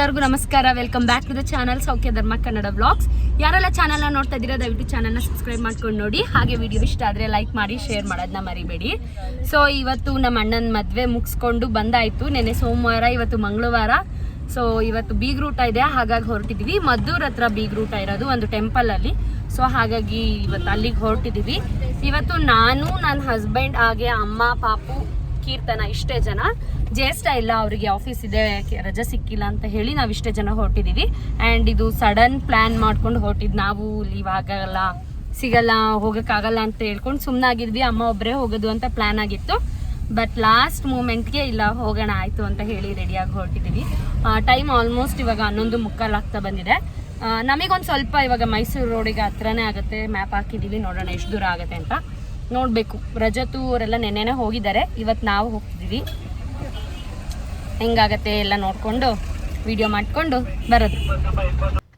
ಎಲ್ಲರಿಗೂ ನಮಸ್ಕಾರ. Welcome back to the channel Soukhya Dharma Kannada vlogs. ಯಾರೆಲ್ಲ ಚಾನಲ್ನ ನೋಡ್ತಾ ಇದ್ದೀರಾ ದಯವಿಟ್ಟು ಚಾನಲ್ನ ಸಬ್ಸ್ಕ್ರೈಬ್ ಮಾಡ್ಕೊಂಡು ನೋಡಿ. ಹಾಗೆ ವಿಡಿಯೋ ಇಷ್ಟ ಆದರೆ ಲೈಕ್ ಮಾಡಿ ಶೇರ್ ಮಾಡೋದನ್ನ ಮರಿಬೇಡಿ. ಸೊ ಇವತ್ತು ನಮ್ಮ ಅಣ್ಣನ ಮದುವೆ ಮುಗಿಸ್ಕೊಂಡು ಬಂದಾಯಿತು. ನೆನ್ನೆ ಸೋಮವಾರ, ಇವತ್ತು ಮಂಗಳವಾರ. ಸೊ ಇವತ್ತು ಬೀಗ್ರೂಟ ಇದೆ, ಹಾಗಾಗಿ ಹೊರಟಿದ್ದೀವಿ. ಮದ್ದೂರ್ ಹತ್ರ ಬೀಗ್ರೂಟ ಇರೋದು ಒಂದು ಟೆಂಪಲಲ್ಲಿ. ಸೊ ಹಾಗಾಗಿ ಇವತ್ತು ಅಲ್ಲಿಗೆ ಹೊರಟಿದ್ದೀವಿ. ಇವತ್ತು ನಾನು, ನನ್ನ ಹಸ್ಬೆಂಡ್, ಹಾಗೆ ಅಮ್ಮ, ಪಾಪು, ಕೀರ್ತನ, ಇಷ್ಟೇ ಜನ. ಜ್ಯೇಷ್ಠ ಇಲ್ಲ, ಅವರಿಗೆ ಆಫೀಸ್ ಇದೆ, ರಜೆ ಸಿಕ್ಕಿಲ್ಲ ಅಂತ ಹೇಳಿ ನಾವು ಇಷ್ಟೇ ಜನ ಹೊರಟಿದ್ದೀವಿ. ಆ್ಯಂಡ್ ಇದು ಸಡನ್ ಪ್ಲ್ಯಾನ್ ಮಾಡ್ಕೊಂಡು ಹೊರಟಿದ್ದು. ನಾವು ಲೀವ್ ಆಗಲ್ಲ, ಸಿಗಲ್ಲ, ಹೋಗೋಕ್ಕಾಗಲ್ಲ ಅಂತ ಹೇಳ್ಕೊಂಡು ಸುಮ್ಮನಾಗಿದ್ವಿ. ಅಮ್ಮ ಒಬ್ಬರೇ ಹೋಗೋದು ಅಂತ ಪ್ಲ್ಯಾನ್ ಆಗಿತ್ತು. ಬಟ್ ಲಾಸ್ಟ್ ಮೂಮೆಂಟ್ಗೆ ಇಲ್ಲ, ಹೋಗೋಣ ಆಯಿತು ಅಂತ ಹೇಳಿ ರೆಡಿಯಾಗಿ ಹೊರಟಿದ್ದೀವಿ. ಟೈಮ್ ಆಲ್ಮೋಸ್ಟ್ ಇವಾಗ 11:45 ಆಗ್ತಾ ಬಂದಿದೆ. ನಮಗೊಂದು ಸ್ವಲ್ಪ ಇವಾಗ ಮೈಸೂರು ರೋಡಿಗೆ ಹತ್ರನೇ ಆಗುತ್ತೆ. ಮ್ಯಾಪ್ ಹಾಕಿದ್ದೀವಿ, ನೋಡೋಣ ಎಷ್ಟು ದೂರ ಆಗುತ್ತೆ ಅಂತ ನೋಡಬೇಕು. ರಜತು ಅವರೆಲ್ಲ ನೆನ್ನೆನೇ ಹೋಗಿದ್ದಾರೆ, ಇವತ್ತು ನಾವು ಹೋಗ್ತಿದ್ದೀವಿ. ಹೆಂಗಾಗತ್ತೆ ಎಲ್ಲ ನೋಡಿಕೊಂಡು ವಿಡಿಯೋ ಮಾಡಿಕೊಂಡು ಬರೋದು.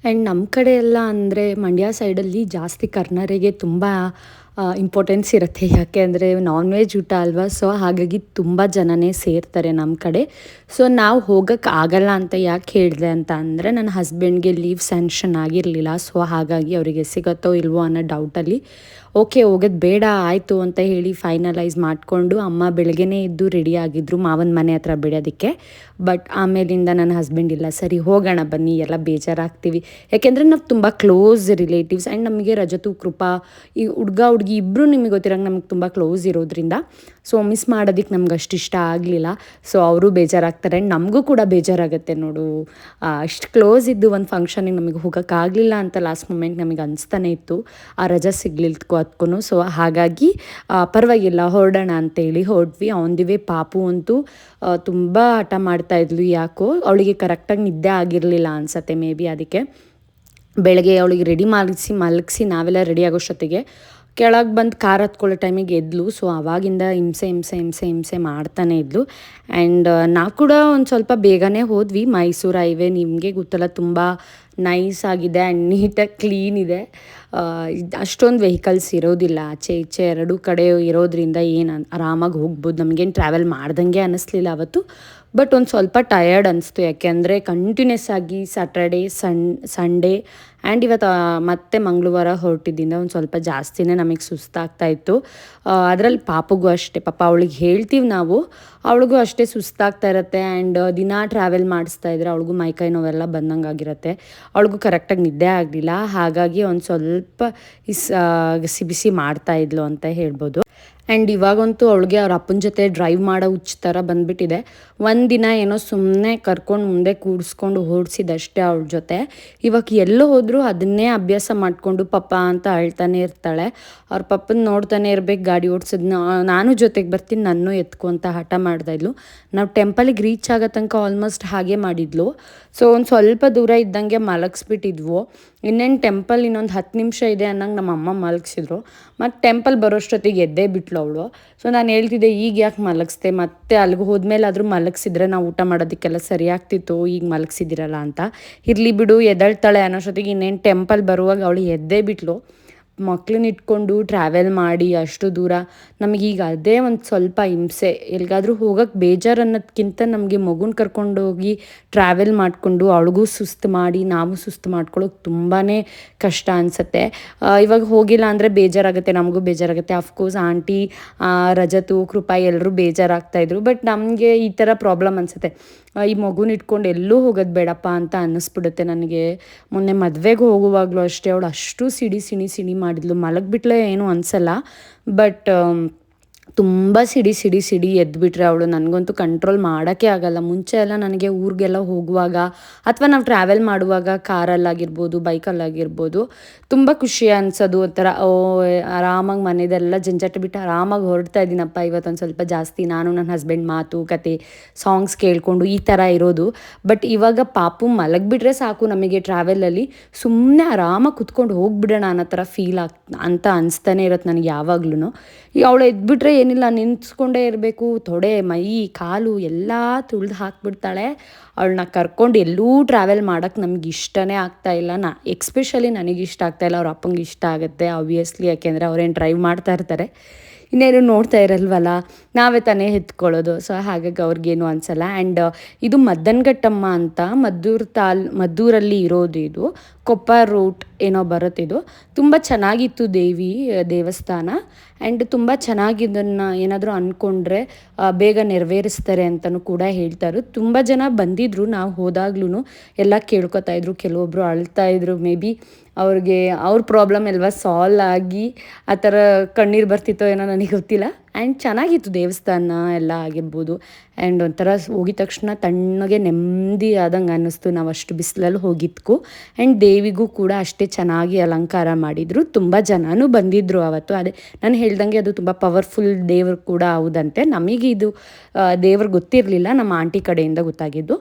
ಆ್ಯಂಡ್ ನಮ್ಮ ಕಡೆ ಎಲ್ಲ ಅಂದರೆ ಮಂಡ್ಯ ಸೈಡಲ್ಲಿ ಜಾಸ್ತಿ ಕರ್ನರಿಗೆ ತುಂಬ ಇಂಪಾರ್ಟೆನ್ಸ್ ಇರುತ್ತೆ. ಯಾಕೆ ಅಂದರೆ ನಾನ್ ವೆಜ್ ಊಟ ಅಲ್ವಾ. ಸೊ ಹಾಗಾಗಿ ತುಂಬ ಜನನೇ ಸೇರ್ತಾರೆ ನಮ್ಮ ಕಡೆ. ಸೊ ನಾವು ಹೋಗೋಕ್ಕೆ ಆಗಲ್ಲ ಅಂತ ಯಾಕೆ ಹೇಳಿದೆ ಅಂತ ಅಂದರೆ, ನನ್ನ ಹಸ್ಬೆಂಡ್ಗೆ ಲೀವ್ ಸ್ಯಾಂಕ್ಷನ್ ಆಗಿರಲಿಲ್ಲ. ಸೊ ಹಾಗಾಗಿ ಅವರಿಗೆ ಸಿಗುತ್ತೋ ಇಲ್ವೋ ಅನ್ನೋ ಡೌಟಲ್ಲಿ ಓಕೆ ಹೋಗೋದು ಬೇಡ ಆಯಿತು ಅಂತ ಹೇಳಿ ಫೈನಲೈಸ್ ಮಾಡಿಕೊಂಡು ಅಮ್ಮ ಬೆಳಗ್ಗೆನೇ ಇದ್ದು ರೆಡಿ ಆಗಿದ್ದರು ಮಾವನ ಮನೆ ಹತ್ರ ಬಿಡೋದಕ್ಕೆ. ಬಟ್ ಆಮೇಲಿಂದ ನನ್ನ ಹಸ್ಬೆಂಡ್ ಇಲ್ಲ, ಸರಿ ಹೋಗೋಣ ಬನ್ನಿ, ಎಲ್ಲ ಬೇಜಾರಾಗ್ತೀವಿ. ಯಾಕೆಂದರೆ ನಾವು ತುಂಬ ಕ್ಲೋಸ್ ರಿಲೇಟಿವ್ಸ್. ಆ್ಯಂಡ್ ನಮಗೆ ರಜತು, ಕೃಪಾ, ಈ ಹುಡುಗ ಹುಡುಗಿ ಇಬ್ಬರು ನಿಮಗೆ ಗೊತ್ತಿರೋಂಗೆ ನಮ್ಗೆ ತುಂಬ ಕ್ಲೋಸ್ ಇರೋದ್ರಿಂದ ಸೊ ಮಿಸ್ ಮಾಡೋದಕ್ಕೆ ನಮ್ಗೆ ಅಷ್ಟು ಇಷ್ಟ ಆಗಲಿಲ್ಲ. ಸೊ ಅವರು ಬೇಜಾರಾಗ್ತಾರೆ, ಆ್ಯಂಡ್ ನಮಗೂ ಕೂಡ ಬೇಜಾರಾಗುತ್ತೆ. ನೋಡು, ಅಷ್ಟು ಕ್ಲೋಸ್ ಇದ್ದು ಒಂದು ಫಂಕ್ಷನಿಗೆ ನಮಗೆ ಹೋಗೋಕ್ಕಾಗಲಿಲ್ಲ ಅಂತ ಲಾಸ್ಟ್ ಮೂಮೆಂಟ್ ನಮಗೆ ಅನಿಸ್ತಾನೆ ಇತ್ತು, ಆ ರಜೆ ಸಿಗ್ಲಿಲ್ಕೋ ಅದಕ್ಕೂ. ಸೊ ಹಾಗಾಗಿ ಪರವಾಗಿಲ್ಲ ಹೊರಡೋಣ ಅಂತೇಳಿ ಹೊರಟ್ವಿ. ಆನ್ ದಿ ವೇ ಪಾಪು ಅಂತೂ ತುಂಬ ಹಠ ಮಾಡ್ತಾಯಿದ್ಲು. ಯಾಕೋ ಅವಳಿಗೆ ಕರೆಕ್ಟಾಗಿ ನಿದ್ದೆ ಆಗಿರಲಿಲ್ಲ ಅನಿಸತ್ತೆ, ಮೇ ಬಿ ಅದಕ್ಕೆ. ಬೆಳಗ್ಗೆ ಅವಳಿಗೆ ರೆಡಿ ಮಲಗಿಸಿ ನಾವೆಲ್ಲ ರೆಡಿ ಆಗೋಷ್ಟೊತ್ತಿಗೆ ಕೆಳಗೆ ಬಂದು ಕಾರ್ ಹತ್ಕೊಳ್ಳೋ ಟೈಮಿಗೆ ಎದ್ಲು. ಸೊ ಆವಾಗಿಂದ ಹಿಂಸೆ ಮಾಡ್ತಾನೆ ಇದ್ಲು. ಆ್ಯಂಡ್ ನಾವು ಕೂಡ ಒಂದು ಸ್ವಲ್ಪ ಬೇಗನೆ ಹೋದ್ವಿ. ಮೈಸೂರು ಹೈವೇ ನಿಮಗೆ ಗೊತ್ತಲ್ಲ, ತುಂಬ ನೈಸ್ ಆಗಿದೆ ಆ್ಯಂಡ್ ನೀಟಾಗಿ ಕ್ಲೀನ್ ಇದೆ. ಅಷ್ಟೊಂದು ವೆಹಿಕಲ್ಸ್ ಇರೋದಿಲ್ಲ, ಆಚೆ ಈಚೆ ಎರಡೂ ಕಡೆ ಇರೋದ್ರಿಂದ ಏನು ಆರಾಮಾಗಿ ಹೋಗ್ಬೋದು. ನಮಗೇನು ಟ್ರಾವೆಲ್ ಮಾಡ್ದಂಗೆ ಅನ್ನಿಸ್ಲಿಲ್ಲ ಅವತ್ತು. ಬಟ್ ಒಂದು ಸ್ವಲ್ಪ ಟಯರ್ಡ್ ಅನಿಸ್ತು, ಯಾಕೆಂದರೆ ಕಂಟಿನ್ಯೂಸ್ ಆಗಿ ಸ್ಯಾಟರ್ಡೇ, ಸಂಡೇ ಆ್ಯಂಡ್ ಇವತ್ತು ಮತ್ತೆ ಮಂಗಳವಾರ ಹೊರಟಿದ್ದರಿಂದ ಒಂದು ಸ್ವಲ್ಪ ಜಾಸ್ತಿನೇ ನಮಗೆ ಸುಸ್ತಾಗ್ತಾಯಿತ್ತು. ಅದರಲ್ಲಿ ಪಾಪುಗೂ ಅಷ್ಟೇ, ಪಾಪ ಅವಳಿಗೆ ಹೇಳ್ತೀವಿ ನಾವು, ಅವಳಿಗೂ ಅಷ್ಟೇ ಸುಸ್ತಾಗ್ತಾ ಇರುತ್ತೆ. ಆ್ಯಂಡ್ ದಿನ ಟ್ರಾವೆಲ್ ಮಾಡಿಸ್ತಾ ಇದ್ರೆ ಅವಳಿಗೂ ಮೈಕೈ ನೋವೆಲ್ಲ ಬಂದಂಗೆ ಆಗಿರುತ್ತೆ. ಅವಳಿಗೂ ಕರೆಕ್ಟಾಗಿ ನಿದ್ದೆ ಆಗಲಿಲ್ಲ, ಹಾಗಾಗಿ ಒಂದು ಸ್ವಲ್ಪ ಬಿಸಿ ಮಾಡ್ತಾಯಿದ್ಲು ಅಂತ ಹೇಳ್ಬೋದು. ಆ್ಯಂಡ್ ಇವಾಗಂತೂ ಅವಳಿಗೆ ಅವ್ರ ಅಪ್ಪನ ಜೊತೆ ಡ್ರೈವ್ ಮಾಡೋ ಹುಚ್ಚ ಥರ ಬಂದುಬಿಟ್ಟಿದೆ. ಒಂದಿನ ಏನೋ ಸುಮ್ಮನೆ ಕರ್ಕೊಂಡು ಮುಂದೆ ಕೂಡಿಸ್ಕೊಂಡು ಓಡಿಸಿದಷ್ಟೇ ಅವಳ ಜೊತೆ. ಇವಾಗ ಎಲ್ಲೋ ಹೋದರೂ ಅದನ್ನೇ ಅಭ್ಯಾಸ ಮಾಡಿಕೊಂಡು ಪಪ್ಪ ಅಂತ ಅಳ್ತಾನೆ ಇರ್ತಾಳೆ. ಅವ್ರ ಪಪ್ಪನ ನೋಡ್ತಾನೆ ಇರ್ಬೇಕು, ಗಾಡಿ ಓಡಿಸೋದನ್ನ ನಾನು ಜೊತೆಗೆ ಬರ್ತೀನಿ, ನನ್ನೂ ಎತ್ಕೊ ಅಂತ ಹಠ ಮಾಡ್ತಾಯಿದ್ಲು. ನಾವು ಟೆಂಪಲಿಗೆ ರೀಚ್ ಆಗೋ ತನಕ ಆಲ್ಮೋಸ್ಟ್ ಹಾಗೆ ಮಾಡಿದ್ಲು. ಸೊ ಒಂದು ಸ್ವಲ್ಪ ದೂರ ಇದ್ದಂಗೆ ಮಲಗಿಸ್ಬಿಟ್ಟಿದ್ವು. ಇನ್ನೇನು ಟೆಂಪಲ್ ಇನ್ನೊಂದು 10 ನಿಮಿಷ ಇದೆ ಅನ್ನಂಗೆ ನಮ್ಮ ಅಮ್ಮ ಮಲಗಿಸಿದ್ರು. ಮತ್ತು ಟೆಂಪಲ್ ಬರೋಷ್ಟೊತ್ತಿಗೆ ಎದ್ದೇ ಬಿಟ್ಲು ಅವಳು. ಸೊ ನಾನು ಹೇಳ್ತಿದ್ದೆ, ಈಗ ಯಾಕೆ ಮಲಗಿಸ್ದೆ, ಮತ್ತೆ ಅಲ್ಲಿಗೆ ಹೋದ್ಮೇಲೆ ಆದರೂ ಮಲಗಿಸಿದ್ರೆ ನಾವು ಊಟ ಮಾಡೋದಕ್ಕೆಲ್ಲ ಸರಿ ಆಗ್ತಿತ್ತು, ಈಗ ಮಲಗಿಸಿದಿರಲ್ಲ ಅಂತ. ಇರಲಿ ಬಿಡು, ಎದ್ದೇಳ್ತಾಳೆ ಅನ್ನೋಷ್ಟೊತ್ತಿಗೆ ಇನ್ನೇನು ಟೆಂಪಲ್ ಬರುವಾಗ ಅವಳು ಎದ್ದೇ ಬಿಟ್ಲು. ಮಕ್ಳನ್ನ ಇಟ್ಕೊಂಡು ಟ್ರಾವೆಲ್ ಮಾಡಿ ಅಷ್ಟು ದೂರ ನಮಗೀಗ ಅದೇ ಒಂದು ಸ್ವಲ್ಪ ಹಿಂಸೆ. ಎಲ್ಲಿಗಾದರೂ ಹೋಗೋಕ್ಕೆ ಬೇಜಾರು ಅನ್ನೋದಕ್ಕಿಂತ ನಮಗೆ ಮಗುನ ಕರ್ಕೊಂಡೋಗಿ ಟ್ರಾವೆಲ್ ಮಾಡಿಕೊಂಡು ಅವಳಿಗೂ ಸುಸ್ತು ಮಾಡಿ ನಾವು ಸುಸ್ತು ಮಾಡ್ಕೊಳ್ಳೋಕೆ ತುಂಬಾ ಕಷ್ಟ ಅನಿಸುತ್ತೆ. ಇವಾಗ ಹೋಗಿಲ್ಲ ಅಂದರೆ ಬೇಜಾರಾಗುತ್ತೆ, ನಮಗೂ ಬೇಜಾರಾಗುತ್ತೆ. ಅಫ್ಕೋರ್ಸ್ ಆಂಟಿ, ರಜತು, ಕೃಪಾ ಎಲ್ಲರೂ ಬೇಜಾರಾಗ್ತಾಯಿದ್ರು. ಬಟ್ ನಮಗೆ ಈ ಥರ ಪ್ರಾಬ್ಲಮ್ ಅನಿಸುತ್ತೆ, ಈ ಮಗುನ ಇಟ್ಕೊಂಡು ಎಲ್ಲೂ ಹೋಗೋದು ಬೇಡಪ್ಪ ಅಂತ ಅನ್ನಿಸ್ಬಿಡುತ್ತೆ ನನಗೆ. ಮೊನ್ನೆ ಮದುವೆಗೆ ಹೋಗುವಾಗಲೂ ಅಷ್ಟೇ ಅವಳು ಅಷ್ಟು ಸಿಡಿ ಮಾಡಿದ್ಲು. ಮಲಗಿಬಿಟ್ಲೆ ಏನೂ ಅನಿಸಲ್ಲ, ಬಟ್ ತುಂಬ ಸಿಡಿ ಎದ್ದುಬಿಟ್ರೆ ಅವಳು. ನನಗಂತೂ ಕಂಟ್ರೋಲ್ ಮಾಡೋಕ್ಕೆ ಆಗಲ್ಲ. ಮುಂಚೆ ಎಲ್ಲ ನನಗೆ ಊರಿಗೆಲ್ಲ ಹೋಗುವಾಗ ಅಥವಾ ನಾವು ಟ್ರಾವೆಲ್ ಮಾಡುವಾಗ ಕಾರಲ್ಲಾಗಿರ್ಬೋದು, ಬೈಕಲ್ಲಾಗಿರ್ಬೋದು ತುಂಬ ಖುಷಿ ಅನಿಸೋದು. ಒಂಥರ ಆರಾಮಾಗಿ ಮನೆಯದೆಲ್ಲ ಜಂಜಾಟ ಬಿಟ್ಟು ಆರಾಮಾಗಿ ಹೊರಡ್ತಾ ಇದ್ದೀನಪ್ಪ ಇವತ್ತೊಂದು ಸ್ವಲ್ಪ ಜಾಸ್ತಿ, ನಾನು ನನ್ನ ಹಸ್ಬೆಂಡ್ ಮಾತು ಕತೆ ಸಾಂಗ್ಸ್ ಕೇಳಿಕೊಂಡು ಈ ಥರ ಇರೋದು. ಬಟ್ ಇವಾಗ ಪಾಪು ಮಲಗಿಬಿಟ್ರೆ ಸಾಕು ನಮಗೆ, ಟ್ರಾವೆಲಲ್ಲಿ ಸುಮ್ಮನೆ ಆರಾಮಾಗಿ ಕುತ್ಕೊಂಡು ಹೋಗ್ಬಿಡೋಣ ಅನ್ನೋ ಥರ ಫೀಲ್ ಅಂತ ಅನಿಸ್ತಾನೆ ಇರುತ್ತೆ ನನಗೆ ಯಾವಾಗ್ಲೂ. ಅವಳು ಎದ್ಬಿಟ್ರೆ ಏನಿಲ್ಲ, ನಿಂತ್ಕೊಂಡೇ ಇರಬೇಕು, ತೊಡೆ, ಮೈ, ಕಾಲು ಎಲ್ಲ ತುಳಿದು ಹಾಕ್ಬಿಡ್ತಾಳೆ. ಅವಳನ್ನ ಕರ್ಕೊಂಡು ಎಲ್ಲೂ ಟ್ರಾವೆಲ್ ಮಾಡೋಕ್ಕೆ ನಮ್ಗೆ ಇಷ್ಟನೇ ಆಗ್ತಾಯಿಲ್ಲ. ಎಕ್ಸ್ಪೆಷಲಿ ನನಗೆ ಇಷ್ಟ ಆಗ್ತಾಯಿಲ್ಲ, ಅವ್ರ ಅಪ್ಪಂಗೆ ಇಷ್ಟ ಆಗುತ್ತೆ ಆಬ್ವಿಯಸ್ಲಿ, ಯಾಕೆಂದರೆ ಅವ್ರೇನು ಡ್ರೈವ್ ಮಾಡ್ತಾ ಇರ್ತಾರೆ. ಇನ್ನೇನು ನೋಡ್ತಾ ಇರಲ್ವಲ್ಲ, ನಾವೇ ತಾನೇ ಎತ್ಕೊಳ್ಳೋದು. ಸೊ ಹಾಗಾಗಿ ಅವ್ರಿಗೇನು ಅನಿಸಲ್ಲ. ಆ್ಯಂಡ್ ಇದು ಮದ್ದನಘಟ್ಟಮ್ಮ ಅಂತ ಮದ್ದೂರಲ್ಲಿ ಇರೋದು. ಇದು ಕೊಪ್ಪ ರೂಟ್ ಏನೋ ಬರುತ್ತಿದ್ದು. ತುಂಬ ಚೆನ್ನಾಗಿತ್ತು ದೇವಸ್ಥಾನ. ಆ್ಯಂಡ್ ತುಂಬ ಚೆನ್ನಾಗಿದ್ದನ್ನು ಏನಾದರೂ ಅಂದ್ಕೊಂಡ್ರೆ ಬೇಗ ನೆರವೇರಿಸ್ತಾರೆ ಅಂತಲೂ ಕೂಡ ಹೇಳ್ತಾರೆ. ತುಂಬ ಜನ ಬಂದಿದ್ದರು, ನಾವು ಹೋದಾಗ್ಲೂ ಎಲ್ಲ ಕೇಳ್ಕೊತಾಯಿದ್ರು. ಕೆಲವೊಬ್ಬರು ಅಳ್ತಾಯಿದ್ರು. ಮೇ ಬಿ ಅವ್ರಿಗೆ ಅವ್ರ ಪ್ರಾಬ್ಲಮ್ ಎಲ್ಲವ ಸಾಲ್ವ್ ಆಗಿ ಆ ಥರ ಕಣ್ಣೀರು ಬರ್ತಿತ್ತೋ ಏನೋ ನನಗೆ ಗೊತ್ತಿಲ್ಲ. ಆ್ಯಂಡ್ ಚೆನ್ನಾಗಿತ್ತು ದೇವಸ್ಥಾನ ಎಲ್ಲ ಆಗಿರ್ಬೋದು. ಆ್ಯಂಡ್ ಒಂಥರ ಹೋಗಿದ ತಕ್ಷಣ ತಣ್ಣಗೆ ನೆಮ್ಮದಿ ಆದಂಗೆ ಅನ್ನಿಸ್ತು, ನಾವು ಅಷ್ಟು ಬಿಸಿಲಲ್ಲಿ ಹೋಗಿದ್ದಕ್ಕೂ. ಆ್ಯಂಡ್ ದೇವಿಗೂ ಕೂಡ ಅಷ್ಟೇ ಚೆನ್ನಾಗಿ ಅಲಂಕಾರ ಮಾಡಿದರು. ತುಂಬ ಜನನೂ ಬಂದಿದ್ದರು ಅವತ್ತು. ಅದೇ ನಾನು ಹೇಳ್ದಂಗೆ ಅದು ತುಂಬ ಪವರ್ಫುಲ್ ದೇವರು ಕೂಡ ಹೌದಂತೆ. ನಮಗೆ ಇದು ದೇವ್ರು ಗೊತ್ತಿರಲಿಲ್ಲ, ನಮ್ಮ ಆಂಟಿ ಕಡೆಯಿಂದ ಗೊತ್ತಾಗಿದ್ದು.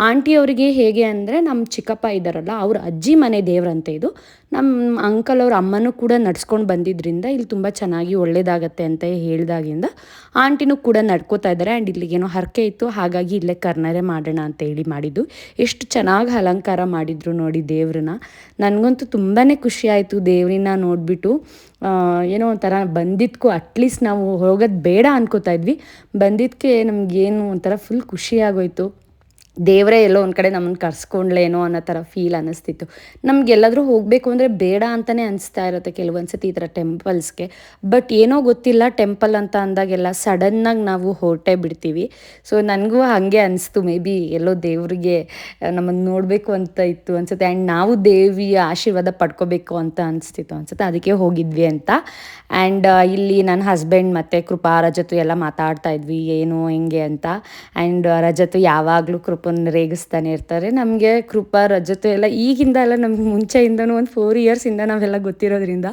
ಆಂಟಿಯವರಿಗೆ ಹೇಗೆ ಅಂದರೆ, ನಮ್ಮ ಚಿಕ್ಕಪ್ಪ ಇದ್ದಾರಲ್ಲ, ಅವ್ರ ಅಜ್ಜಿ ಮನೆ ದೇವ್ರಂತೆ ಇದು. ನಮ್ಮ ಅಂಕಲ್ ಅವ್ರ ಅಮ್ಮನೂ ಕೂಡ ನಡ್ಸ್ಕೊಂಡು ಬಂದಿದ್ದರಿಂದ ಇಲ್ಲಿ ತುಂಬ ಚೆನ್ನಾಗಿ ಒಳ್ಳೇದಾಗತ್ತೆ ಅಂತ ಹೇಳಿದಾಗಿಂದ ಆಂಟಿನೂ ಕೂಡ ನಡ್ಕೋತಾ ಇದ್ದಾರೆ. ಆ್ಯಂಡ್ ಇಲ್ಲಿಗೇನೋ ಹರಕೆ ಇತ್ತು, ಹಾಗಾಗಿ ಇಲ್ಲೇ ಕರ್ನರೆ ಮಾಡೋಣ ಅಂತ ಹೇಳಿ ಮಾಡಿದ್ದು. ಎಷ್ಟು ಚೆನ್ನಾಗಿ ಅಲಂಕಾರ ಮಾಡಿದರು ನೋಡಿ ದೇವ್ರನ್ನ. ನನಗಂತೂ ತುಂಬಾ ಖುಷಿ ಆಯಿತು ದೇವ್ರನ್ನ ನೋಡಿಬಿಟ್ಟು. ಏನೋ ಒಂಥರ ಬಂದಿದ್ದಕ್ಕೂ ಅಟ್ಲೀಸ್ಟ್ ನಾವು ಹೋಗೋದು ಬೇಡ ಅನ್ಕೋತಾ ಇದ್ವಿ, ಬಂದಿದ್ದಕ್ಕೆ ನಮಗೇನು ಒಂಥರ ಫುಲ್ ಖುಷಿಯಾಗೋಯ್ತು. ದೇವರೇ ಎಲ್ಲೋ ಒಂದು ಕಡೆ ನಮ್ಮನ್ನು ಕರ್ಸ್ಕೊಂಡ್ಲೇನೋ ಅನ್ನೋ ಥರ ಫೀಲ್ ಅನ್ನಿಸ್ತಿತ್ತು. ನಮಗೆಲ್ಲಾದರೂ ಹೋಗಬೇಕು ಅಂದರೆ ಬೇಡ ಅಂತಲೇ ಅನಿಸ್ತಾ ಇರುತ್ತೆ ಕೆಲವೊಂದು ಸತಿ ಈ ಥರ ಟೆಂಪಲ್ಸ್ಗೆ. ಬಟ್ ಏನೋ ಗೊತ್ತಿಲ್ಲ, ಟೆಂಪಲ್ ಅಂತ ಅಂದಾಗೆಲ್ಲ ಸಡನ್ನಾಗಿ ನಾವು ಹೊರಟೇ ಬಿಡ್ತೀವಿ. ಸೊ ನನಗೂ ಹಾಗೆ ಅನಿಸ್ತು, ಮೇ ಬಿ ಎಲ್ಲೋ ದೇವರಿಗೆ ನಮ್ಮನ್ನು ನೋಡಬೇಕು ಅಂತ ಇತ್ತು ಅನಿಸುತ್ತೆ. ಆ್ಯಂಡ್ ನಾವು ದೇವಿಯ ಆಶೀರ್ವಾದ ಪಡ್ಕೋಬೇಕು ಅಂತ ಅನಿಸ್ತಿತ್ತು ಅನಿಸುತ್ತೆ, ಅದಕ್ಕೆ ಹೋಗಿದ್ವಿ ಅಂತ. ಆ್ಯಂಡ್ ಇಲ್ಲಿ ನನ್ನ ಹಸ್ಬೆಂಡ್ ಮತ್ತು ಕೃಪಾ ರಜತು ಎಲ್ಲ ಮಾತಾಡ್ತಾ ಇದ್ವಿ ಏನು ಹೆಂಗೆ ಅಂತ. ಆ್ಯಂಡ್ ರಜತು ಯಾವಾಗಲೂ ರೇಗಿಸ್ತಾನೆ ಇರ್ತಾರೆ. ನಮಗೆ ಕೃಪಾ ರಜತು ಎಲ್ಲ ಈಗಿಂದ ಎಲ್ಲ ನಮ್ಗೆ ಮುಂಚೆಯಿಂದನೂ ಒಂದು 4 ಇಯರ್ಸಿಂದ ನಾವೆಲ್ಲ ಗೊತ್ತಿರೋದ್ರಿಂದ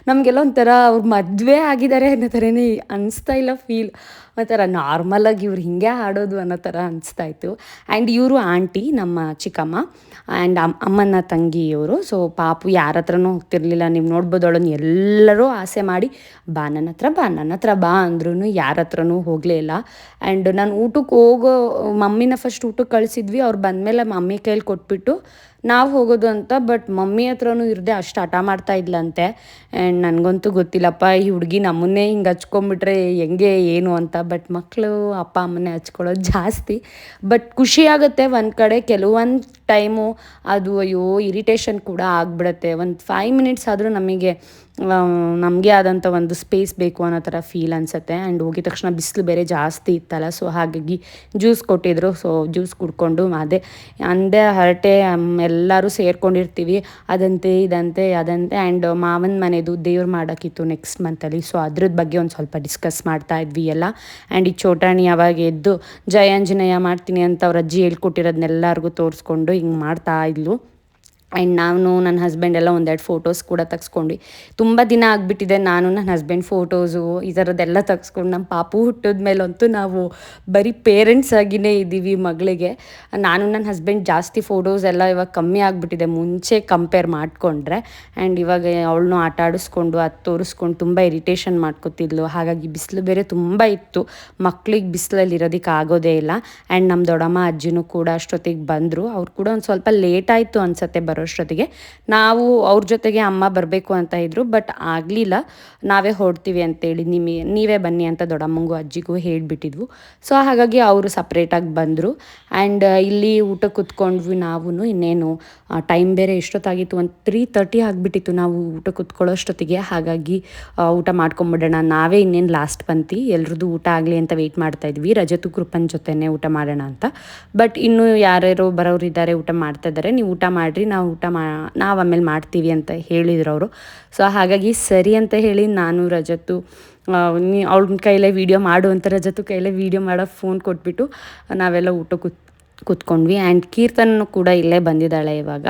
ನಮಗೆಲ್ಲ ಒಂಥರ ಅವ್ರು ಮದುವೆ ಆಗಿದ್ದಾರೆ ಅನ್ನೋ ಥರನೇ ಅನಿಸ್ತಾ ಇಲ್ಲ. ಫೀಲ್ ಒಂಥರ ನಾರ್ಮಲಾಗಿ ಇವ್ರು ಹಿಂಗೆ ಆಡೋದು ಅನ್ನೋ ಥರ ಅನಿಸ್ತಾಯಿತ್ತು. ಆ್ಯಂಡ್ ಇವರು ಆಂಟಿ, ನಮ್ಮ ಚಿಕ್ಕಮ್ಮ ಆ್ಯಂಡ್ ಅಮ್ಮನ ತಂಗಿ ಇವರು. ಸೊ ಪಾಪು ಯಾರ ಹತ್ರನೂ ಹೋಗ್ತಿರ್ಲಿಲ್ಲ. ನೀವು ನೋಡ್ಬೋದು, ಅವಳನ್ನು ಎಲ್ಲರೂ ಆಸೆ ಮಾಡಿ ಬಾ ನನ್ನ ಹತ್ರ ಬಾ ಅಂದ್ರೂ ಯಾರ ಹತ್ರನೂ ಹೋಗಲೇ ಇಲ್ಲ. ಆ್ಯಂಡ್ ನಾನು ಊಟಕ್ಕೆ ಹೋಗೋ ಮಮ್ಮಿನ ಫಸ್ಟ್ ಊಟಕ್ಕೆ ಕಳಿಸಿದ್ವಿ. ಅವ್ರು ಬಂದಮೇಲೆ ಮಮ್ಮಿ ಕೈಲಿ ಕೊಟ್ಬಿಟ್ಟು ನಾವು ಹೋಗೋದು ಅಂತ. ಬಟ್ ಮಮ್ಮಿ ಹತ್ರನೂ ಇರದೆ ಅಷ್ಟು ಹಠ ಮಾಡ್ತಾ ಇದ್ಲಂತೆ. ಆ್ಯಂಡ್ ನನಗಂತೂ ಗೊತ್ತಿಲ್ಲಪ್ಪ, ಈ ಹುಡುಗಿ ನಮ್ಮನ್ನೇ ಹಿಂಗೆ ಹಚ್ಕೊಂಡ್ಬಿಟ್ರೆ ಹೆಂಗೆ ಏನು ಅಂತ. ಬಟ್ ಮಕ್ಕಳು ಅಪ್ಪ ಅಮ್ಮನ್ನೇ ಹಚ್ಕೊಳ್ಳೋದು ಜಾಸ್ತಿ. ಬಟ್ ಖುಷಿಯಾಗುತ್ತೆ ಒಂದು ಕಡೆ. ಕೆಲವೊಂದು ಟೈಮು ಅದು ಅಯ್ಯೋ ಇರಿಟೇಷನ್ ಕೂಡ ಆಗಿಬಿಡುತ್ತೆ. ಒಂದು 5 ಮಿನಿಟ್ಸ್ ಆದರೂ ನಮಗೆ ಆದಂಥ ಒಂದು ಸ್ಪೇಸ್ ಬೇಕು ಅನ್ನೋ ಥರ ಫೀಲ್ ಅನಿಸುತ್ತೆ. ಆ್ಯಂಡ್ ಹೋಗಿದ ತಕ್ಷಣ ಬಿಸಿಲು ಬೇರೆ ಜಾಸ್ತಿ ಇತ್ತಲ್ಲ, ಸೊ ಹಾಗಾಗಿ ಜ್ಯೂಸ್ ಕೊಟ್ಟಿದ್ರು. ಸೊ ಜ್ಯೂಸ್ ಕುಡ್ಕೊಂಡು ಅಂದೇ ಹರಟೆ ಎಲ್ಲರೂ ಸೇರ್ಕೊಂಡಿರ್ತೀವಿ. ಅದಂತೆ ಇದಂತೆ ಆ್ಯಂಡ್ ಮಾವನ ಮನೆದು ದೇವ್ರು ಮಾಡೋಕ್ಕಿತ್ತು ನೆಕ್ಸ್ಟ್ ಮಂತಲ್ಲಿ. ಸೊ ಅದ್ರದ್ದು ಬಗ್ಗೆ ಒಂದು ಸ್ವಲ್ಪ ಡಿಸ್ಕಸ್ ಮಾಡ್ತಾ ಇದ್ವಿ ಎಲ್ಲ. ಆ್ಯಂಡ್ ಈ ಚೋಟಾಣಿ ಯಾವಾಗ ಎದ್ದು ಜಯಾಂಜನೇಯ ಮಾಡ್ತೀನಿ ಅಂತ ಅವ್ರ ಅಜ್ಜಿ ಹೇಳ್ಕೊಟ್ಟಿರೋದನ್ನೆಲ್ಲರಿಗೂ ತೋರಿಸ್ಕೊಂಡು ಹಿಂಗೆ ಮಾಡ್ತಾ ಇದ್ಲು. ಆ್ಯಂಡ್ ನಾನು ನನ್ನ ಹಸ್ಬೆಂಡ್ ಎಲ್ಲ ಒಂದೆರಡು ಫೋಟೋಸ್ ಕೂಡ ತೆಗೆಸ್ಕೊಂಡ್ವಿ. ತುಂಬ ದಿನ ಆಗಿಬಿಟ್ಟಿದೆ ನಾನು ನನ್ನ ಹಸ್ಬೆಂಡ್ ಫೋಟೋಸು ಈ ಥರದ್ದೆಲ್ಲ ತೆಗೆಸ್ಕೊಂಡು. ನಮ್ಮ ಪಾಪು ಹುಟ್ಟಿದ ಮೇಲಂತೂ ನಾವು ಬರೀ ಪೇರೆಂಟ್ಸ್ ಆಗಿಯೇ ಇದ್ದೀವಿ ಮಗಳಿಗೆ. ನಾನು ನನ್ನ ಹಸ್ಬೆಂಡ್ ಜಾಸ್ತಿ ಫೋಟೋಸ್ ಎಲ್ಲ ಇವಾಗ ಕಮ್ಮಿ ಆಗಿಬಿಟ್ಟಿದೆ ಮುಂಚೆ ಕಂಪೇರ್ ಮಾಡಿಕೊಂಡ್ರೆ. ಆ್ಯಂಡ್ ಇವಾಗ ಅವಳನ್ನೂ ಆಟ ಆಡಿಸ್ಕೊಂಡು ಅದು ತೋರಿಸ್ಕೊಂಡು ತುಂಬ ಇರಿಟೇಷನ್ ಮಾಡ್ಕೊತಿದ್ಲು. ಹಾಗಾಗಿ ಬಿಸಿಲು ಬೇರೆ ತುಂಬ ಇತ್ತು, ಮಕ್ಳಿಗೆ ಬಿಸಿಲಲ್ಲಿ ಇರೋದಕ್ಕೆ ಆಗೋದೇ ಇಲ್ಲ. ಆ್ಯಂಡ್ ನಮ್ಮ ದೊಡ್ಡಮ್ಮ ಅಜ್ಜಿನೂ ಕೂಡ ಅಷ್ಟೊತ್ತಿಗೆ ಬಂದರು. ಅವ್ರು ಕೂಡ ಒಂದು ಸ್ವಲ್ಪ ಲೇಟ್ ಆಯಿತು ಅನಿಸುತ್ತೆ ಬರೋಷ್ಟೊತ್ತಿಗೆ. ನಾವು ಅವ್ರ ಜೊತೆಗೆ ಅಮ್ಮ ಬರಬೇಕು ಅಂತ ಇದ್ದರು, ಬಟ್ ಆಗಲಿಲ್ಲ. ನಾವೇ ಹೊರಡ್ತೀವಿ ಅಂತೇಳಿ ನೀವೇ ಬನ್ನಿ ಅಂತ ದೊಡ್ಡಮ್ಮಂಗೂ ಅಜ್ಜಿಗೂ ಹೇಳಿಬಿಟ್ಟಿದ್ವು. ಸೊ ಹಾಗಾಗಿ ಅವರು ಸಪ್ರೇಟಾಗಿ ಬಂದರು. ಆ್ಯಂಡ್ ಇಲ್ಲಿ ಊಟಕ್ಕೆ ಕೂತ್ಕೊಂಡ್ವಿ ನಾವು. ಇನ್ನೇನು ಟೈಮ್ ಬೇರೆ ಎಷ್ಟೊತ್ತಾಗಿತ್ತು, ಒಂದು 3:30 ಆಗಿಬಿಟ್ಟಿತ್ತು ನಾವು ಊಟ ಕೂತ್ಕೊಳ್ಳೋಷ್ಟೊತ್ತಿಗೆ. ಹಾಗಾಗಿ ಊಟ ಮಾಡ್ಕೊಂಬಿಡೋಣ, ನಾವೇ ಇನ್ನೇನು ಲಾಸ್ಟ್ ಪಂಕ್ತಿ, ಎಲ್ರದ್ದು ಊಟ ಆಗಲಿ ಅಂತ ವೆಯ್ಟ್ ಮಾಡ್ತಾಯಿದ್ವಿ. ರಜತು ಕೃಪನ್ ಜೊತೆನೇ ಊಟ ಮಾಡೋಣ ಅಂತ. ಬಟ್ ಇನ್ನೂ ಯಾರ್ಯಾರೋ ಬರೋರಿದ್ದಾರೆ, ಊಟ ಮಾಡ್ತಾಯಿದ್ದಾರೆ. ನೀವು ಊಟ ಮಾಡಿರಿ, ನಾವು ಆಮೇಲೆ ಮಾಡ್ತೀವಿ ಅಂತ ಹೇಳಿದ್ರು ಅವರು. ಸೊ ಹಾಗಾಗಿ ಸರಿ ಅಂತ ಹೇಳಿ ನಾನು ರಜತು ಅವಳ ಕೈಲೇ ವೀಡಿಯೋ ಮಾಡು ಅಂತ ರಜತು ಕೈಲೇ ವೀಡಿಯೋ ಮಾಡೋ ಫೋನ್ ಕೊಟ್ಬಿಟ್ಟು ನಾವೆಲ್ಲ ಊಟ ಕೂತ್ಕೊಂಡ್ವಿ. ಆ್ಯಂಡ್ ಕೀರ್ತನೂ ಕೂಡ ಇಲ್ಲೇ ಬಂದಿದ್ದಾಳೆ ಇವಾಗ.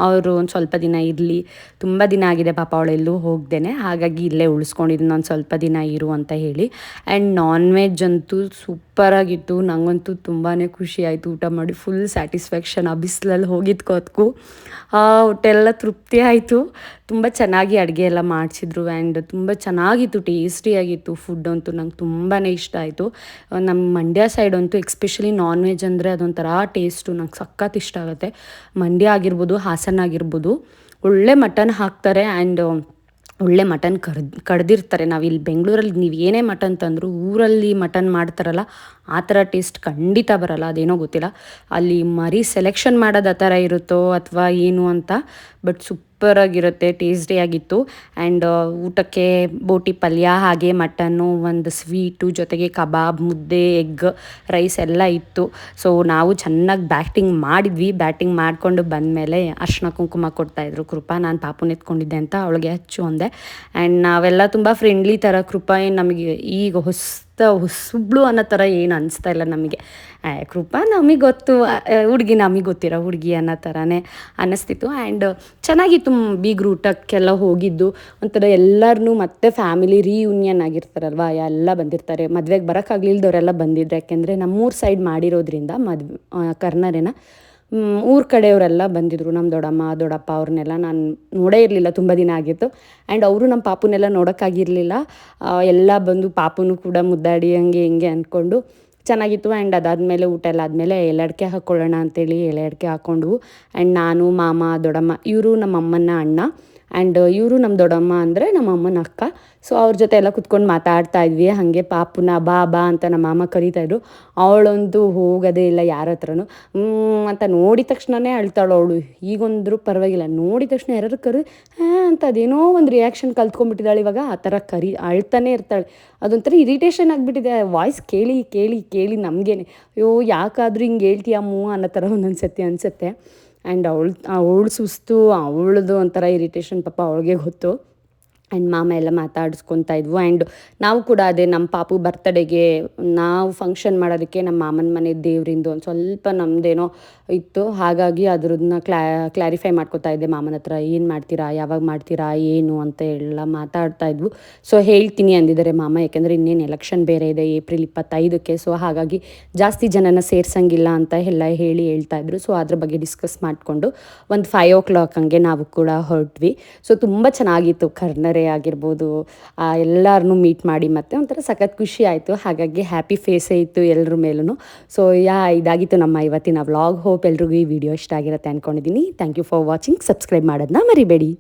ಅವರು ಒಂದು ಸ್ವಲ್ಪ ದಿನ ಇರಲಿ, ತುಂಬ ದಿನ ಆಗಿದೆ ಪಾಪ ಅವಳೆಲ್ಲೂ ಹೋಗ್ದೇನೆ, ಹಾಗಾಗಿ ಇಲ್ಲೇ ಉಳಿಸ್ಕೊಂಡಿದ್ದೀನಿ ಒಂದು ಸ್ವಲ್ಪ ದಿನ ಇರು ಅಂತ ಹೇಳಿ. ಆ್ಯಂಡ್ ನಾನ್ ವೆಜ್ ಅಂತೂ ಸೂಪರಾಗಿತ್ತು. ನನಗಂತೂ ತುಂಬಾ ಖುಷಿ ಆಯಿತು ಊಟ ಮಾಡಿ. Full satisfaction. ಆ ಬಿಸಿಲಲ್ಲಿ ಹೋಗಿದ್ಕೋದ್ಕು ಹೊಟ್ಟೆಲ್ಲ ತೃಪ್ತಿ ಆಯಿತು. ತುಂಬ ಚೆನ್ನಾಗಿ ಅಡುಗೆ ಎಲ್ಲ ಮಾಡಿಸಿದ್ರು. ಆ್ಯಂಡ್ ತುಂಬ ಚೆನ್ನಾಗಿತ್ತು, ಟೇಸ್ಟಿಯಾಗಿತ್ತು ಫುಡ್ ಅಂತೂ. ನಂಗೆ ತುಂಬಾ ಇಷ್ಟ ಆಯಿತು. ನಮ್ಮ ಮಂಡ್ಯ ಸೈಡ್ ಅಂತೂ ಎಕ್ಸ್ಪೆಷಲಿ ನಾನ್ ವೆಜ್ ಅಂದರೆ ಅದೊಂಥರ ಟೇಸ್ಟು, ನಂಗೆ ಸಖತ್ ಇಷ್ಟ ಆಗುತ್ತೆ. ಮಂಡ್ಯ ಆಗಿರ್ಬೋದು, ಹಾಸನ ಆಗಿರ್ಬೋದು, ಒಳ್ಳೆ ಮಟನ್ ಹಾಕ್ತಾರೆ. ಆ್ಯಂಡ್ ಒಳ್ಳೆ ಮಟನ್ ಕಡ್ದಿರ್ತಾರೆ. ನಾವು ಇಲ್ಲಿ ಬೆಂಗಳೂರಲ್ಲಿ ನೀವು ಏನೇ ಮಟನ್ ತಂದರೂ ಊರಲ್ಲಿ ಮಟನ್ ಮಾಡ್ತಾರಲ್ಲ ಆ ಥರ ಟೇಸ್ಟ್ ಖಂಡಿತ ಬರಲ್ಲ. ಅದೇನೋ ಗೊತ್ತಿಲ್ಲ, ಅಲ್ಲಿ ಮರಿ ಸೆಲೆಕ್ಷನ್ ಮಾಡೋದು ಆ ಥರ ಇರುತ್ತೋ ಅಥವಾ ಏನು ಅಂತ. ಬಟ್ ಸೂಪರಾಗಿರುತ್ತೆ, ಟೇಸ್ಟಿಯಾಗಿತ್ತು. ಆ್ಯಂಡ್ ಊಟಕ್ಕೆ ಬೋಟಿ ಪಲ್ಯ, ಹಾಗೆ ಮಟನ್ನು, ಒಂದು ಸ್ವೀಟು, ಜೊತೆಗೆ ಕಬಾಬ್, ಮುದ್ದೆ, ಎಗ್ ರೈಸ್ ಎಲ್ಲ ಇತ್ತು. ಸೊ ನಾವು ಚೆನ್ನಾಗಿ ಬ್ಯಾಟಿಂಗ್ ಮಾಡಿಕೊಂಡು ಬಂದಮೇಲೆ ಅರ್ಶಿನ ಕುಂಕುಮ ಕೊಡ್ತಾಯಿದ್ರು ಕೃಪಾ. ನಾನು ಪಾಪುನ ಎತ್ಕೊಂಡಿದ್ದೆ ಅಂತ ಅವಳಿಗೆ ಹಚ್ಚು ಅಂದೆ. ಆ್ಯಂಡ್ ನಾವೆಲ್ಲ ತುಂಬ ಫ್ರೆಂಡ್ಲಿ ಥರ. ಕೃಪಾ ಏನು ನಮಗೆ ಈಗ ಹೊಸಬ್ಳು ಅನ್ನೋ ಥರ ಏನು ಅನಿಸ್ತಾ ಇಲ್ಲ ನಮಗೆ. ಕೃಪಾ ನಮಗೆ ಗೊತ್ತು, ಹುಡುಗಿ ನಮಗೆ ಗೊತ್ತಿರೋ ಹುಡುಗಿ ಅನ್ನೋ ಥರನೇ ಅನ್ನಿಸ್ತಿತ್ತು. ಆ್ಯಂಡ್ ಚೆನ್ನಾಗಿತ್ತು. ಬೀಗ್ರು ಊಟಕ್ಕೆಲ್ಲ ಹೋಗಿದ್ದು ಒಂಥರ ಎಲ್ಲರನ್ನೂ ಮತ್ತೆ ಫ್ಯಾಮಿಲಿ ರೀಯೂನಿಯನ್ ಆಗಿರ್ತಾರಲ್ವ, ಎಲ್ಲ ಬಂದಿರ್ತಾರೆ. ಮದುವೆಗೆ ಬರೋಕ್ಕಾಗಲಿಲ್ದವರೆಲ್ಲ ಬಂದಿದ್ರು, ಯಾಕೆಂದರೆ ನಮ್ಮೂರ ಸೈಡ್ ಮಾಡಿರೋದ್ರಿಂದ ಕರ್ನರೇನ ಊರ ಕಡೆಯವರೆಲ್ಲ ಬಂದಿದ್ದರು. ನಮ್ಮ ದೊಡ್ಡಪ್ಪ ಅವ್ರನ್ನೆಲ್ಲ ನಾನು ನೋಡೇ ಇರಲಿಲ್ಲ, ತುಂಬ ದಿನ ಆಗಿತ್ತು. ಆ್ಯಂಡ್ ಅವರು ನಮ್ಮ ಪಾಪುನೆಲ್ಲ ನೋಡೋಕ್ಕಾಗಿರಲಿಲ್ಲ. ಎಲ್ಲ ಬಂದು ಪಾಪುನು ಕೂಡ ಮುದ್ದಾಡಿ ಹಂಗೆ ಹಿಂಗೆ ಅಂದ್ಕೊಂಡು ಚೆನ್ನಾಗಿತ್ತು. ಆ್ಯಂಡ್ ಅದಾದಮೇಲೆ ಊಟ ಎಲ್ಲ ಆದಮೇಲೆ ಎಲೆ ಅಡಿಕೆ ಹಾಕ್ಕೊಳ್ಳೋಣ ಅಂತೇಳಿ ಎಲೆ ಅಡಿಕೆ ಹಾಕ್ಕೊಂಡ್ವು. ಆ್ಯಂಡ್ ನಾನು, ಮಾಮ, ದೊಡ್ಡಮ್ಮ, ಇವರು ನಮ್ಮ ಅಮ್ಮನ ಅಣ್ಣ. ಆ್ಯಂಡ್ ಇವರು ನಮ್ಮ ದೊಡ್ಡಮ್ಮ ಅಂದರೆ ನಮ್ಮ ಅಮ್ಮನ ಅಕ್ಕ. ಸೊ ಅವ್ರ ಜೊತೆ ಎಲ್ಲ ಕುತ್ಕೊಂಡು ಮಾತಾಡ್ತಾ ಇದ್ವಿ. ಹಾಗೆ ಪಾಪುನ ಬಾ ಬಾ ಅಂತ ನಮ್ಮ ಮಾಮ ಕರೀತಾಯಿದ್ರು. ಅವಳಂತೂ ಹೋಗೋದೇ ಇಲ್ಲ ಯಾರ ಹತ್ರನೂ ಅಂತ. ನೋಡಿದ ತಕ್ಷಣವೇ ಅಳ್ತಾಳು ಅವಳು. ಈಗೊಂದ್ರು ಪರವಾಗಿಲ್ಲ, ನೋಡಿದ ತಕ್ಷಣ ಯಾರು ಅಂತ ಅದೇನೋ ಒಂದು ರಿಯಾಕ್ಷನ್ ಕಲ್ತ್ಕೊಂಡ್ಬಿಟ್ಟಿದ್ದಾಳೆ ಇವಾಗ. ಆ ಥರ ಅಳ್ತಾನೆ ಇರ್ತಾಳೆ. ಅದೊಂಥರ ಇರಿಟೇಷನ್ ಆಗಿಬಿಟ್ಟಿದೆ. ವಾಯ್ಸ್ ಕೇಳಿ ಕೇಳಿ ಕೇಳಿ ನಮಗೇನೆ, ಅಯ್ಯೋ ಯಾಕಾದರೂ ಹಿಂಗೆ ಹೇಳ್ತೀಯ ಅಮ್ಮು ಅನ್ನೋ ಥರ ಒಂದೊಂದು ಸತಿ ಅನಿಸುತ್ತೆ. ಆ್ಯಂಡ್ ಅವಳು ಸುಸ್ತು, ಅವಳದು ಒಂಥರ ಇರಿಟೇಷನ್, ಪಾಪ ಅವಳಿಗೆ ಗೊತ್ತು. ಆ್ಯಂಡ್ ಮಾಮ ಎಲ್ಲ ಮಾತಾಡಿಸ್ಕೊತಾ ಇದ್ವು. ಆ್ಯಂಡ್ ನಾವು ಕೂಡ ಅದೇ ನಮ್ಮ ಪಾಪು ಬರ್ತಡೇಗೆ ನಾವು ಫಂಕ್ಷನ್ ಮಾಡೋದಕ್ಕೆ ನಮ್ಮ ಮಾಮನ ಮನೆ ದೇವರಿಂದು ಒಂದು ಸ್ವಲ್ಪ ನಮ್ಮದೇನೋ ಇತ್ತು. ಹಾಗಾಗಿ ಅದ್ರನ್ನ ಕ್ಲಾರಿಫೈ ಮಾಡ್ಕೊತಾ ಇದ್ದೆ ಮಾಮನ ಹತ್ರ. ಏನು ಮಾಡ್ತೀರಾ, ಯಾವಾಗ ಮಾಡ್ತೀರಾ, ಏನು ಅಂತ ಎಲ್ಲ ಮಾತಾಡ್ತಾ ಇದ್ವು. ಸೊ ಹೇಳ್ತೀನಿ ಅಂದಿದ್ದಾರೆ ಮಾಮ, ಯಾಕೆಂದರೆ ಇನ್ನೇನು ಎಲೆಕ್ಷನ್ ಬೇರೆ ಇದೆ ಏಪ್ರಿಲ್ 25ಕ್ಕೆ. ಸೊ ಹಾಗಾಗಿ ಜಾಸ್ತಿ ಜನನ ಸೇರ್ಸಂಗಿಲ್ಲ ಅಂತ ಎಲ್ಲ ಹೇಳ್ತಾಯಿದ್ರು. ಸೊ ಅದ್ರ ಬಗ್ಗೆ ಡಿಸ್ಕಸ್ ಮಾಡಿಕೊಂಡು ಒಂದು 5 o'clock ಹಂಗೆ ನಾವು ಕೂಡ ಹೊರಟ್ವಿ. ಸೊ ತುಂಬ ಚೆನ್ನಾಗಿತ್ತು. ಕರ್ನರ್ ಆಗಿರ್ಬೋದು, ಎಲ್ಲರನ್ನೂ ಮೀಟ್ ಮಾಡಿ ಮತ್ತೆ ಒಂಥರ ಸಖತ್ ಖುಷಿ ಆಯಿತು. ಹಾಗಾಗಿ ಹ್ಯಾಪಿ ಫೇಸೇ ಇತ್ತು ಎಲ್ಲರ ಮೇಲೂ. ಸೊ ಇದಾಗಿತ್ತು ನಮ್ಮ ಇವತ್ತಿನ ವ್ಲಾಗ್. ಹೋಪ್ ಎಲ್ರಿಗೂ ಈ ವಿಡಿಯೋ ಇಷ್ಟ ಆಗಿರುತ್ತೆ ಅಂದ್ಕೊಂಡಿದ್ದೀನಿ. Thank you for watching. Subscribe ಮಾಡೋದನ್ನ ಮರಿಬೇಡಿ.